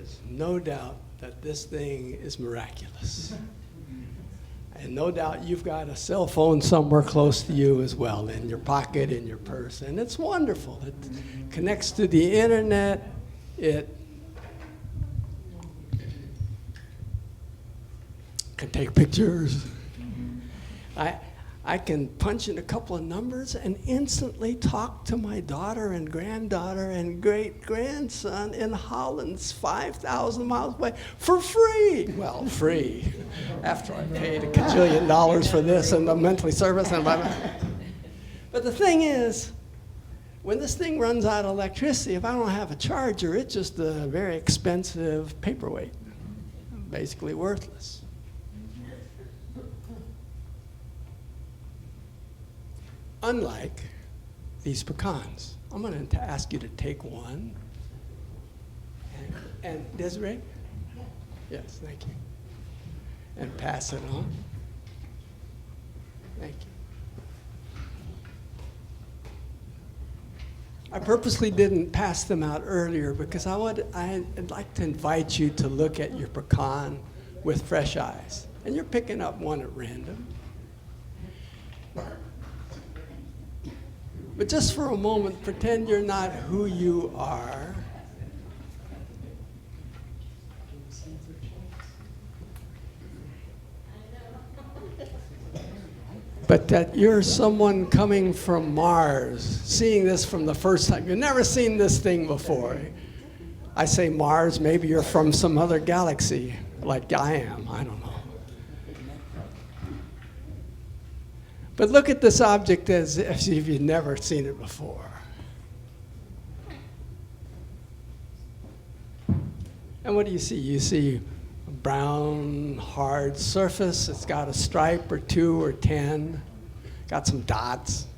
is no doubt that this thing is miraculous. And no doubt you've got a cell phone somewhere close to you as well, in your pocket, in your purse. And it's wonderful. It connects to the internet. It can take pictures. I can punch in a couple of numbers and instantly talk to my daughter and granddaughter and great-grandson in Holland, 5,000 miles away, for free. Well, free, after I paid $1 gajillion for this and the monthly service. But the thing is, when this thing runs out of electricity, if I don't have a charger, it's just a very expensive paperweight, basically worthless. Unlike these pecans. I'm going to ask you to take one. And Desiree? Yes, thank you. And pass it on. Thank you. I purposely didn't pass them out earlier because I'd like to invite you to look at your pecan with fresh eyes. And you're picking up one at random. But just for a moment, pretend you're not who you are. But that you're someone coming from Mars, seeing this from the first time. You've never seen this thing before. I say Mars, maybe you're from some other galaxy, like I am, I don't know. But look at this object as if you've never seen it before. And what do you see? You see a brown, hard surface. It's got a stripe or 2 or 10. Got some dots.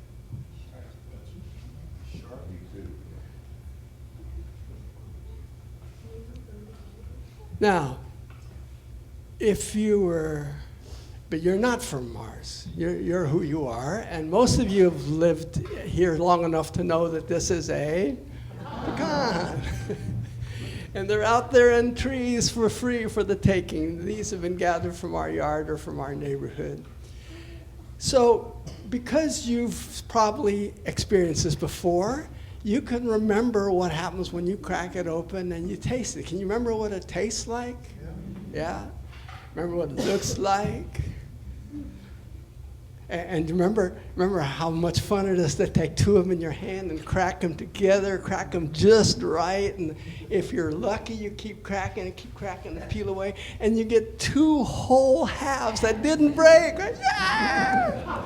Now, if you were... But you're not from Mars. You're who you are. And most of you have lived here long enough to know that this is a pecan. And they're out there in trees for free for the taking. These have been gathered from our yard or from our neighborhood. So because you've probably experienced this before, you can remember what happens when you crack it open and you taste it. Can you remember what it tastes like? Yeah? Remember what it looks like? And remember how much fun it is to take 2 of them in your hand and crack them together, crack them just right. And if you're lucky, you keep cracking and peel away, and you get 2 whole halves that didn't break. Yeah!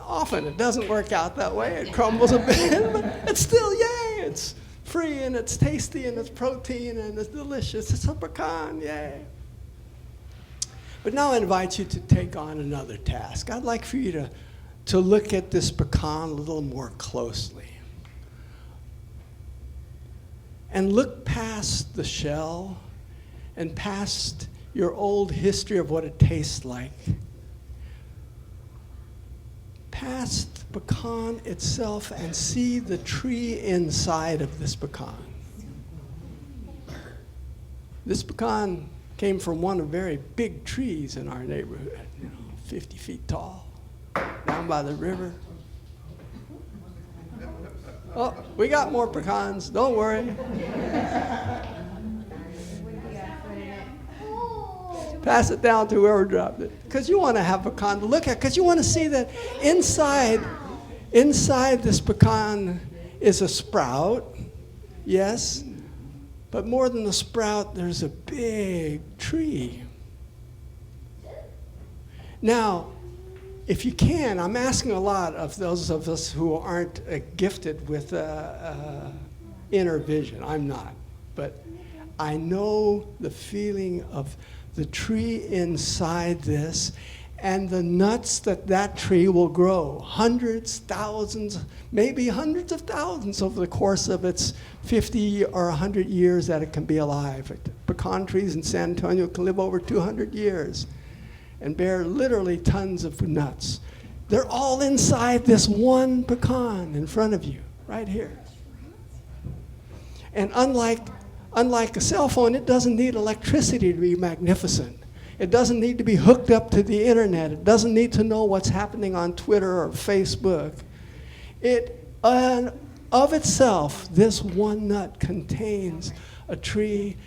Often it doesn't work out that way. It crumbles a bit, but it's still yay. It's free and it's tasty and it's protein and it's delicious. It's a pecan, yay. But now I invite you to take on another task. I'd like for you to look at this pecan a little more closely. And look past the shell and past your old history of what it tastes like. Past the pecan itself and see the tree inside of this pecan. This pecan came from one of very big trees in our neighborhood, 50 feet tall, down by the river. Oh, we got more pecans, don't worry. Pass it down to whoever dropped it. Because you want to have a pecan to look at, because you want to see that inside this pecan is a sprout, yes. But more than the sprout, there's a big tree. Now, if you can, I'm asking a lot of those of us who aren't gifted with inner vision. I'm not. But I know the feeling of the tree inside this and the nuts that tree will grow. Hundreds, thousands, maybe hundreds of thousands over the course of its 50 or 100 years that it can be alive. Pecan trees in San Antonio can live over 200 years and bear literally tons of nuts. They're all inside this one pecan in front of you, right here. And unlike Unlike a cell phone, it doesn't need electricity to be magnificent. It doesn't need to be hooked up to the internet. It doesn't need to know what's happening on Twitter or Facebook. It, of itself, this one nut contains a tree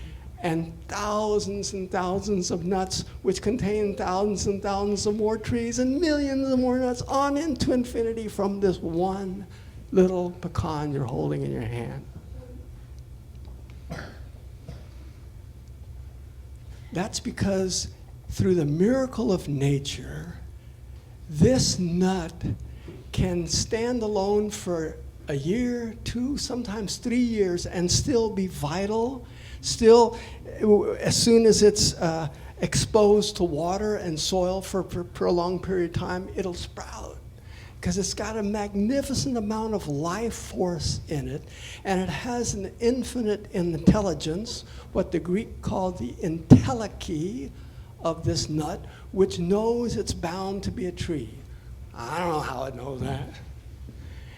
and thousands of nuts, which contain thousands and thousands of more trees and millions of more nuts on into infinity from this one little pecan you're holding in your hand. That's because through the miracle of nature, this nut can stand alone for a year, 2, sometimes 3 years, and still be vital. Still, as soon as it's exposed to water and soil for a prolonged period of time, it'll sprout. Because it's got a magnificent amount of life force in it, and it has an infinite intelligence, what the Greek called the entelechy of this nut, which knows it's bound to be a tree. I don't know how it knows that.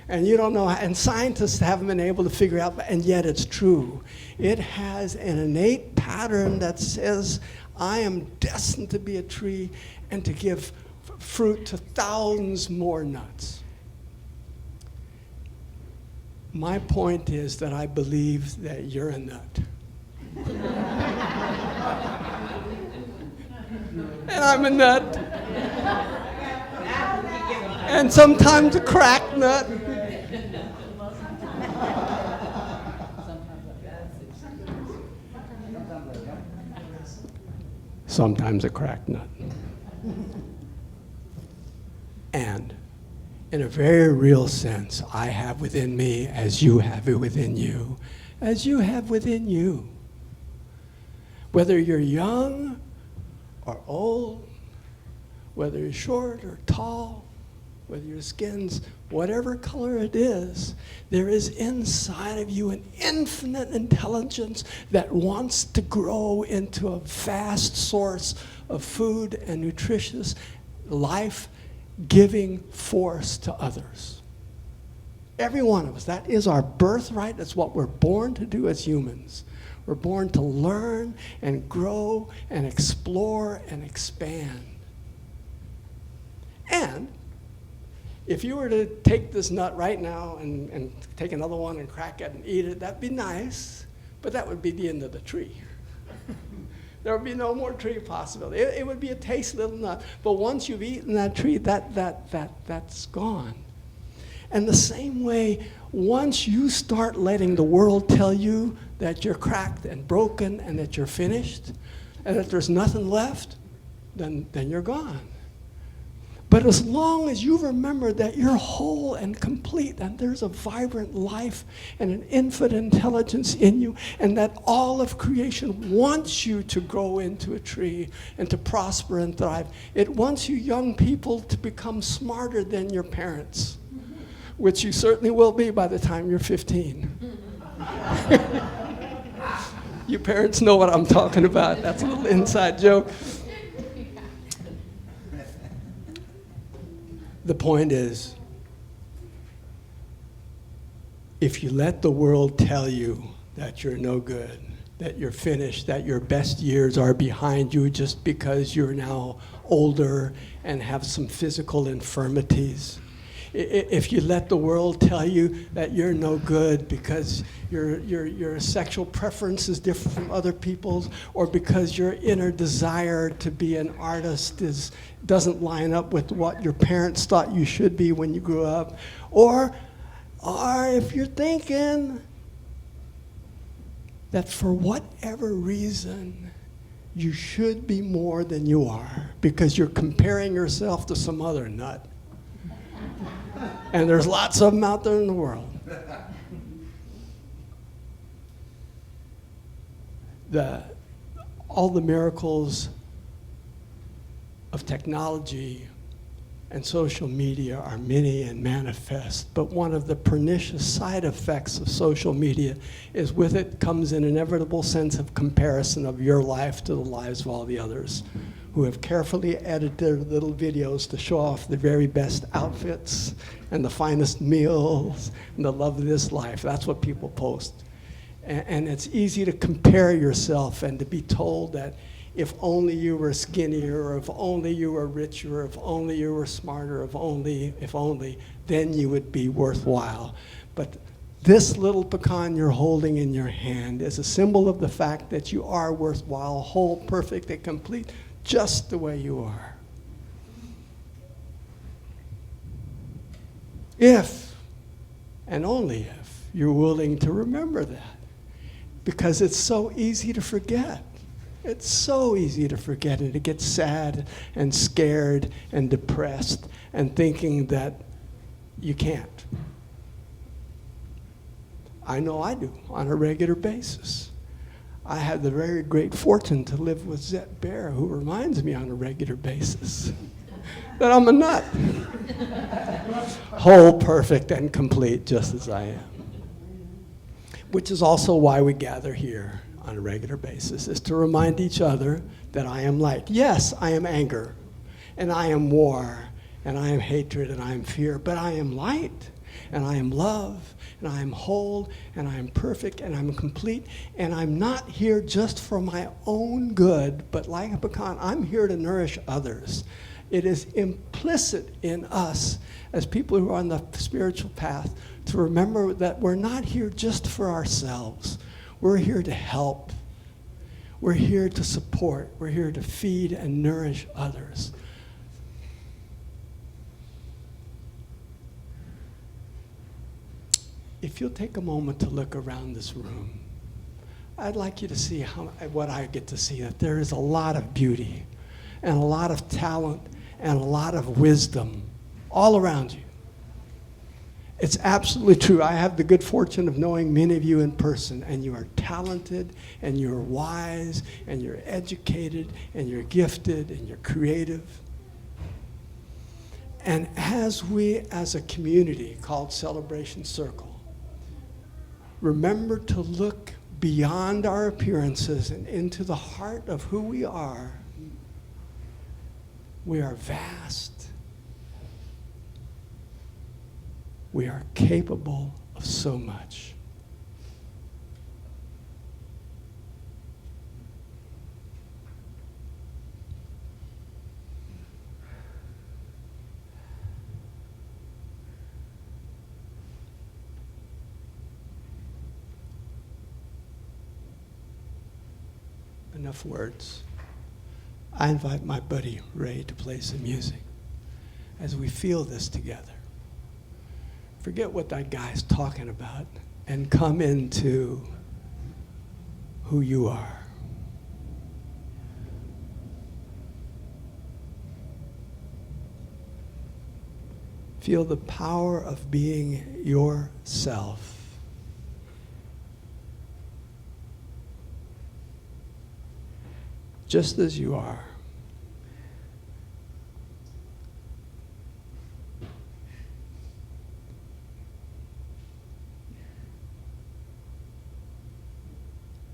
And you don't know, and scientists haven't been able to figure out, and yet it's true. It has an innate pattern that says, I am destined to be a tree and to give fruit to thousands more nuts. My point is that I believe that you're a nut. And I'm a nut. And sometimes a cracked nut. Sometimes a cracked nut. And in a very real sense, I have within me, as you have it within you, as you have within you. Whether you're young or old, whether you're short or tall, whether your skin's whatever color it is, there is inside of you an infinite intelligence that wants to grow into a vast source of food and nutritious life-giving force to others. Every one of us, that is our birthright. That's what we're born to do as humans. We're born to learn and grow and explore and expand. And if you were to take this nut right now and take another one and crack it and eat it, that'd be nice, but that would be the end of the tree. There would be no more tree possibility. It would be a tasty little nut, but once you've eaten that tree, that's gone. And the same way, once you start letting the world tell you that you're cracked and broken and that you're finished and that there's nothing left, then you're gone. But as long as you remember that you're whole and complete and there's a vibrant life and an infinite intelligence in you and that all of creation wants you to grow into a tree and to prosper and thrive, it wants you young people to become smarter than your parents, which you certainly will be by the time you're 15. You parents know what I'm talking about. That's a little inside joke. The point is, if you let the world tell you that you're no good, that you're finished, that your best years are behind you just because you're now older and have some physical infirmities, if you let the world tell you that you're no good because your sexual preference is different from other people's, or because your inner desire to be an artist doesn't line up with what your parents thought you should be when you grew up, or if you're thinking that for whatever reason you should be more than you are because you're comparing yourself to some other nut. And there's lots of them out there in the world. All the miracles of technology and social media are many and manifest, but one of the pernicious side effects of social media is with it comes an inevitable sense of comparison of your life to the lives of all the others who have carefully edited their little videos to show off the very best outfits and the finest meals and the love of this life. That's what people post. And it's easy to compare yourself and to be told that if only you were skinnier, or if only you were richer, or if only you were smarter, if only, then you would be worthwhile. But this little pecan you're holding in your hand is a symbol of the fact that you are worthwhile, whole, perfect, and complete, just the way you are. If, and only if, you're willing to remember that. Because it's so easy to forget. It's so easy to forget and to get sad and scared and depressed and thinking that you can't. I know I do on a regular basis. I have the very great fortune to live with Zet Bear, who reminds me on a regular basis that I'm a nut. Whole, perfect, and complete, just as I am. Which is also why we gather here on a regular basis, is to remind each other that I am light. Yes, I am anger, and I am war, and I am hatred, and I am fear, but I am light, and I am love, and I am whole, and I am perfect, and I'm complete, and I'm not here just for my own good, but like a pecan, I'm here to nourish others. It is implicit in us as people who are on the spiritual path to remember that we're not here just for ourselves. We're here to help. We're here to support. We're here to feed and nourish others. If you'll take a moment to look around this room, I'd like you to see what I get to see, that there is a lot of beauty and a lot of talent and a lot of wisdom all around you. It's absolutely true. I have the good fortune of knowing many of you in person, and you are talented, and you're wise, and you're educated, and you're gifted, and you're creative. And as we, as a community called Celebration Circle, remember to look beyond our appearances and into the heart of who we are vast. We are capable of so much. Enough words. I invite my buddy Ray to play some music as we feel this together. Forget what that guy's talking about and come into who you are. Feel the power of being yourself. Just as you are.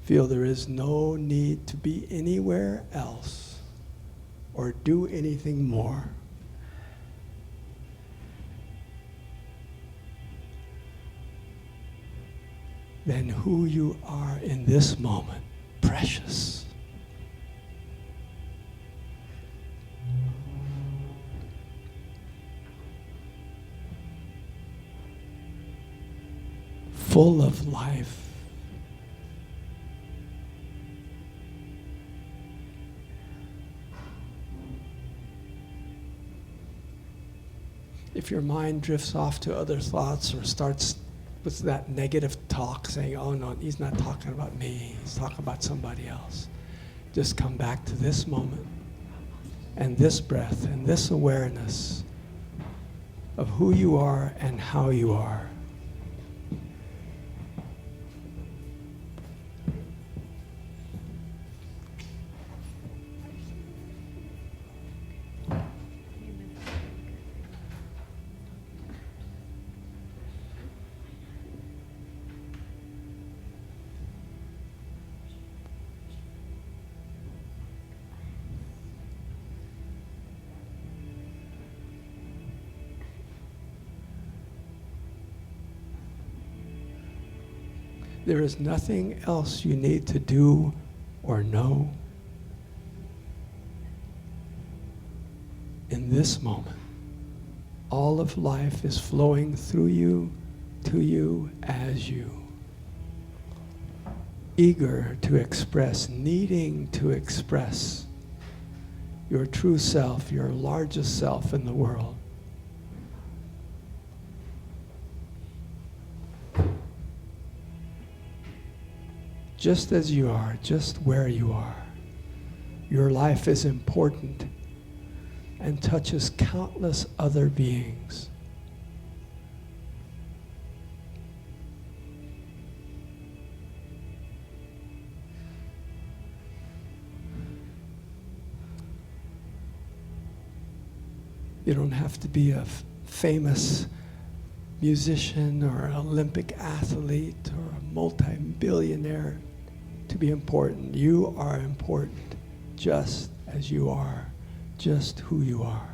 Feel there is no need to be anywhere else or do anything more. Than who you are in this moment, precious. Full of life. If your mind drifts off to other thoughts or starts with that negative talk saying, oh no, he's not talking about me, he's talking about somebody else, just come back to this moment and this breath and this awareness of who you are and how you are. There is nothing else you need to do or know. In this moment, all of life is flowing through you, to you, as you. Eager to express, needing to express your true self, your largest self in the world. Just as you are, just where you are. Your life is important and touches countless other beings. You don't have to be a famous musician or an Olympic athlete or a multi-billionaire to be important. You are important just as you are, just who you are.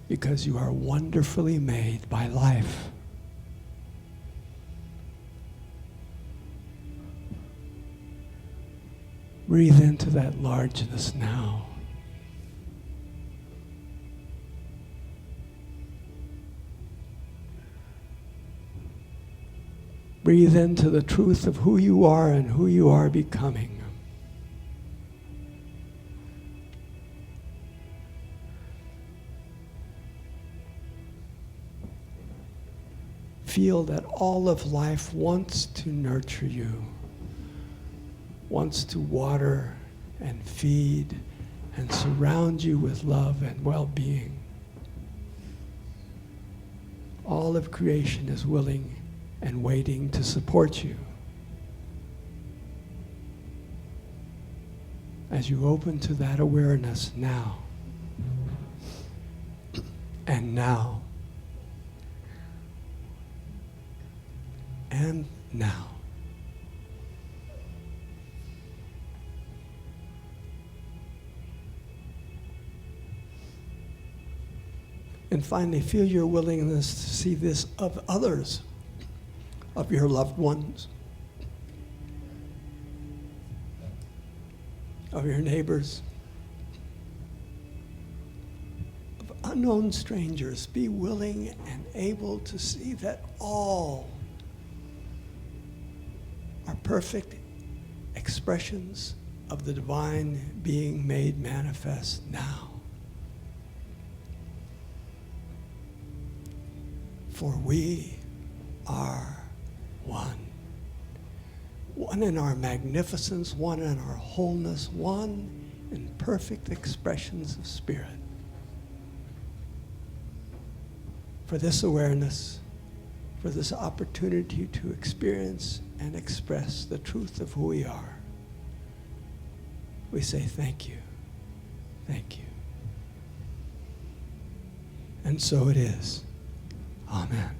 Because you are wonderfully made by life. Breathe into that largeness now. Breathe into the truth of who you are and who you are becoming. Feel that all of life wants to nurture you, wants to water and feed and surround you with love and well-being. All of creation is willing and waiting to support you. As you open to that awareness now, and now, and now. And finally, feel your willingness to see this of others, of your loved ones, of your neighbors, of unknown strangers. Be willing and able to see that all are perfect expressions of the divine being made manifest now. For we are one. One in our magnificence, one in our wholeness, one in perfect expressions of spirit. For this awareness, for this opportunity to experience and express the truth of who we are, we say thank you, thank you. And so it is. Amen.